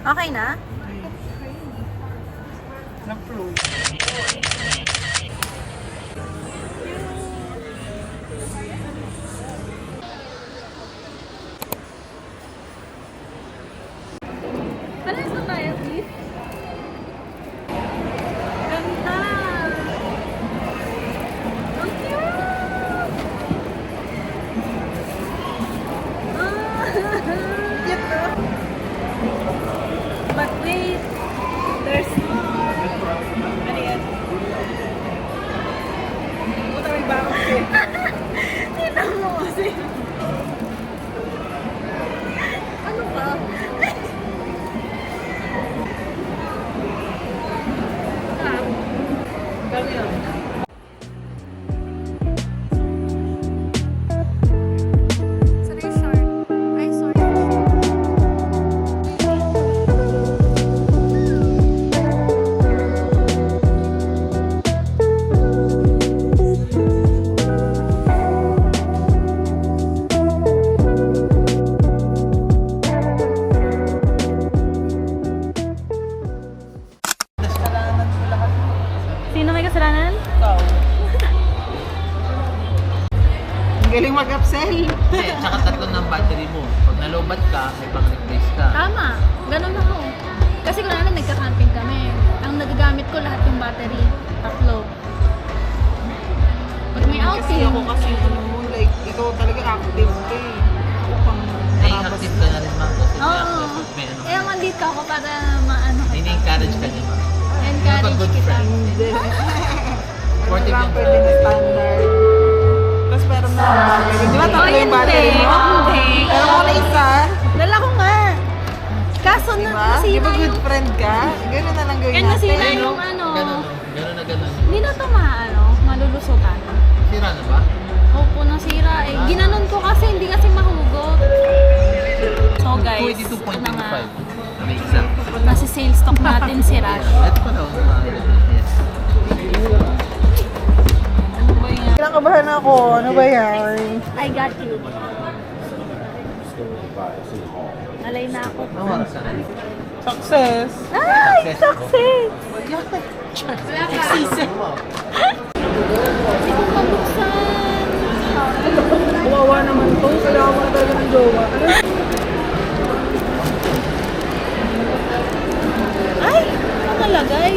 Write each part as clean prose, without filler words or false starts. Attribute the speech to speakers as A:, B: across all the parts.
A: Okay na?
B: Na-flow.
A: Pares na tayo, please. Ganda! Ang cute! But wait, there's... Ano yan?
B: Puta, may bakit eh.
A: Tignan mo kasi. Ano ka?
B: Kami yun.
A: Sorry, short. Ay, sorry.
B: Kasalanan ko lahat.
A: Sino may kasalanan?
B: Ikaw. Ang galing mag-upsell.
C: Hindi, tsaka tatlo ng battery mo. Pag nalobat ka, may pang-replace ka.
A: Tama. Ganun ako. Kasi kung namin nagka-camping kami, ang nagagamit ko lahat yung battery. Tatlo. Pag may
B: Kasi
A: outing,
B: ako kasi ano mo, like, ikaw talaga active ka eh. Ako pang
C: Ay,
B: narabas
C: active ka na rin, ma'am. Kasi may
A: oo.
C: active. May ano.
A: Kaya mandito ako para maano
C: May
A: kita.
C: na-encourage ka niya, ma'am.
A: Encourage
C: good
A: kita.
C: friend.
B: Hindi.
C: Supportive
B: lang
C: yung
B: pwede na standard. Tapos meron na battery. Di ba tatlo yung battery mo?
A: Hindi.
B: Pero ako na isa.
A: Dala ko nga. Kaso
B: Di
A: na
B: ba? Di
A: nasira
B: ba good
A: yung...
B: friend ka? Ganun na lang gawin
A: Kaya
B: natin.
A: nasira yung ano.
C: Ganun. Ganun na ganun.
A: Hindi na ito malulusutan.
C: Sira na ba?
A: Opo, nasira eh. Ginanon ko kasi, hindi kasi mahugot. So guys,
C: 22.25.
A: ito na nga.
C: May isa.
A: Nasa sales stock natin si Rush.
C: Ito pa daw. Yes.
B: Kinakabahan ako. Ano ba yan?
A: I got you. Alay na ako.
C: Anong oras na?
B: Success!
A: Ay! Success! Hindi ko mabuksan.
B: Kawawa naman to. Kailangan mo na talaga ng jowa.
A: Ay! Ano nalagay?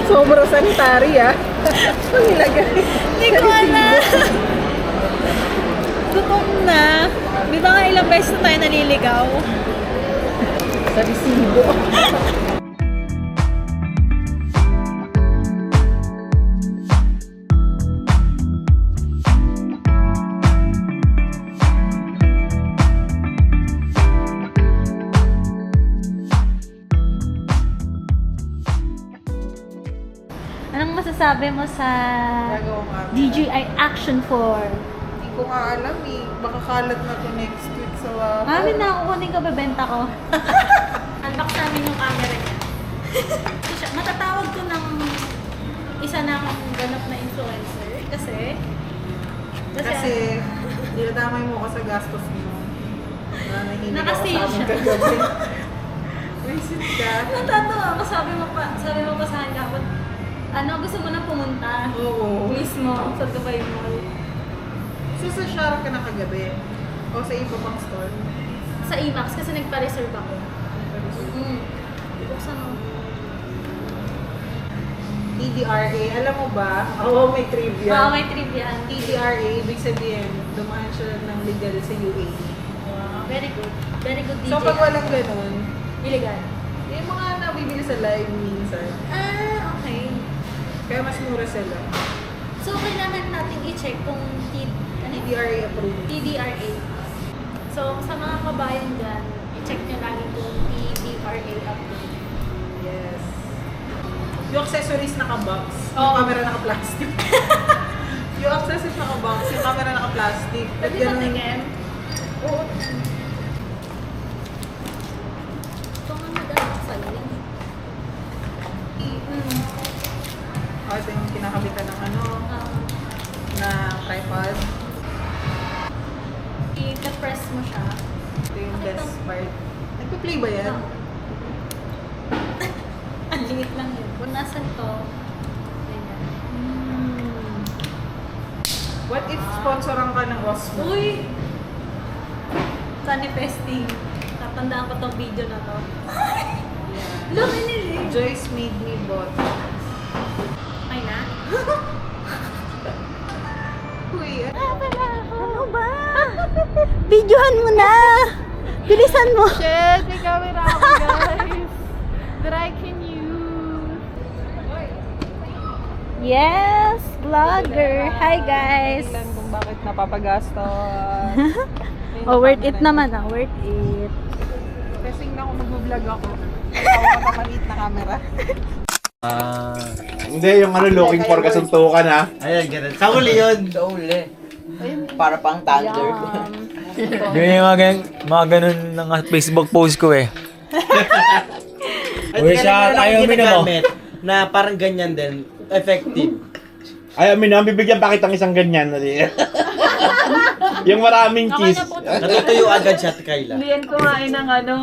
B: Sobrang sanitary ah. Ang nilagay.
A: Hindi ko alam. Gutom na. Di ba nga ilang beses na tayo naliligaw?
B: Sa resibo.
A: Anong masasabi mo sa
B: Gagawang amin.
A: DJI Action 4?
B: Hindi ko nga alam eh. Baka kalat na to next week sa
A: Amin na ako kunin ko, bebenta ko. Unbox namin yung camera niya. Matatawag ko ng isa na akong ganap na influencer kasi
B: Kasi, dinadamay mo ka sa gastos mo. Nahihinig ako
A: Naka-sale
B: sa amin
A: siya.
B: kagabi. Visit ka.
A: natatawa ako, sabi mo pa sa akin kapag ano, gusto mo na pumunta
B: Oo.
A: mismo sa Dubai Mall.
B: So, sa Shara ka na kagabi? O sa iba pang store?
A: Sa IMAX kasi nagpa-reserve ako. Buksan mo.
B: TDRA, alam mo ba? Oo, may trivia.
A: May trivia.
B: TDRA, ibig sabihin, dumaan siya ng legal sa UAE.
A: Wow, very good. Very good DJ.
B: So, pag walang ganun,
A: Illegal.
B: yung mga nabibili sa live minsan,
A: Ah, okay.
B: kaya mas mura sila.
A: So, kailangan natin i-check kung
B: TDRA approved.
A: TDRA. So, sa mga kabayan dyan, i-check nyo lagi kung TDRA approved.
B: Yes. Yung accessories naka-box,
A: Oo.
B: yung camera naka-plastic. Yung accessories naka-box, yung camera naka-plastic.
A: Pwede ba tingin?
B: Oo.
A: Ito nga madami sa'yo.
B: Oh, ito yung kinakabitan ng ano, na tripod.
A: I-press mo siya.
B: Ito yung best part. Nagpa-play ba yan?
A: Ang liit lang yun. Kung nasan to, ganyan.
B: What if sponsoran ka ng Osmo?
A: Uy! Manifesting. Tatandaan ko tong video na to. Look, inili.
B: Joyce made me bought.
A: Ay na?
B: Uy,
A: Ano ba? Videohan mo na! Bilisan mo!
D: Shit, may camera ako, guys. That I can use.
A: Yes! Vlogger! Hi guys!
B: tingnan kung bakit napapagastos.
A: Oh, worth it naman ah. Worth it.
B: Kasi na ako mag-vlog ako. Ako maliit na camera.
E: Hindi, yung ano, looking for kasuntukan ha.
C: Ayan, ganun. Sa uli yun. Sa uli. Para pang thunder.
F: Yung mga ganun ng Facebook post ko eh. Uy, siya, ayaw mo na mo.
C: Na parang ganyan din. Effective.
E: Ay, amin bibigyan pa kitang isang ganyan. Yung maraming cheese.
C: Natutuyo agad siya, Kayla.
D: Hindi yan kumain ng ano.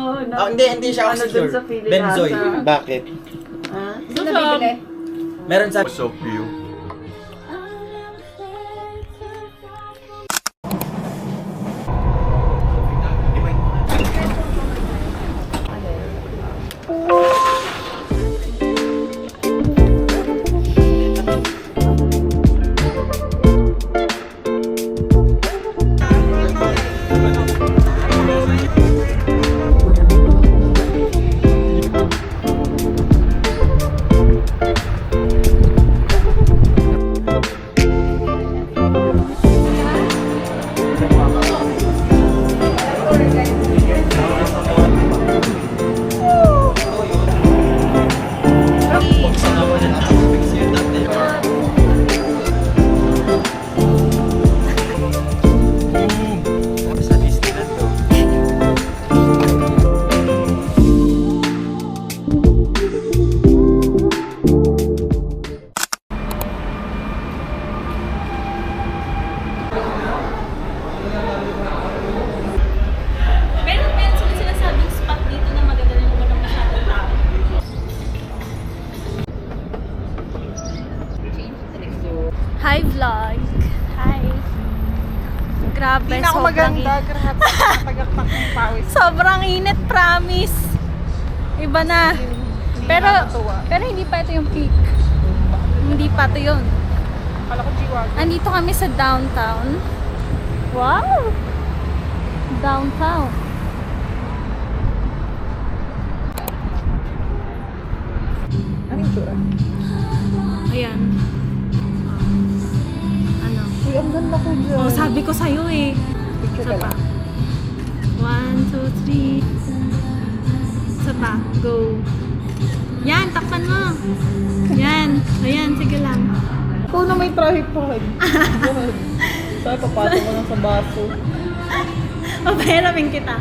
C: Hindi siya
D: Ano dun
C: oxycure.
D: sa Philippines.
C: Benzoy.
E: Bakit?
D: Sino nabibili?
C: Meron sa...
E: So few.
A: Meron sila sinasabing spot dito na maganda na walang masyadong tao. Hi vlog! Hi! Grabe,
B: Hindi na ako
A: sobrang
B: maganda.
A: init.
B: Grabe. Tagaktak ng pawis.
A: Sobrang init, promise! Iba na. Pero,
B: nakakatuwa.
A: pero hindi pa ito yung peak. Hindi pa ito yun.
B: Kala ko jiwag.
A: Andito kami sa downtown. Wow! Downtown.
B: Ano yung tsura?
A: Ayan. Ano?
B: Uy, ang ganda ko dyan.
A: Oh, sabi ko sa'yo eh.
B: Picture
A: Isa
B: ka
A: pa.
B: lang.
A: 1, 2, 3. Isa pa. Go. Yan, takpan mo. Yan. Ayan, sige lang.
B: Ikaw na may tripod. God. Saan papasok mo lang sa baso?
A: Papahiramin kita.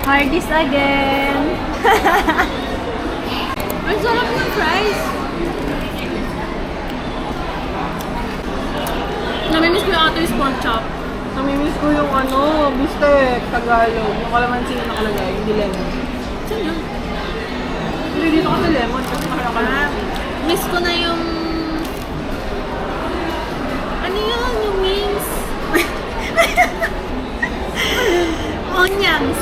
A: Hardee's again. Ang sarap ng fries. Namimiss ko yung Atoy's pork chop.
B: Namimiss ko yung ano, bistek, Tagalog. Yung kalamansi na nakalagay, hindi lemon.
A: Saan yun?
B: Hindi dito kasi lemon, kasi mahal kalamansi.
A: Miss ko na yung... Ano yun? Yung wings? Onions.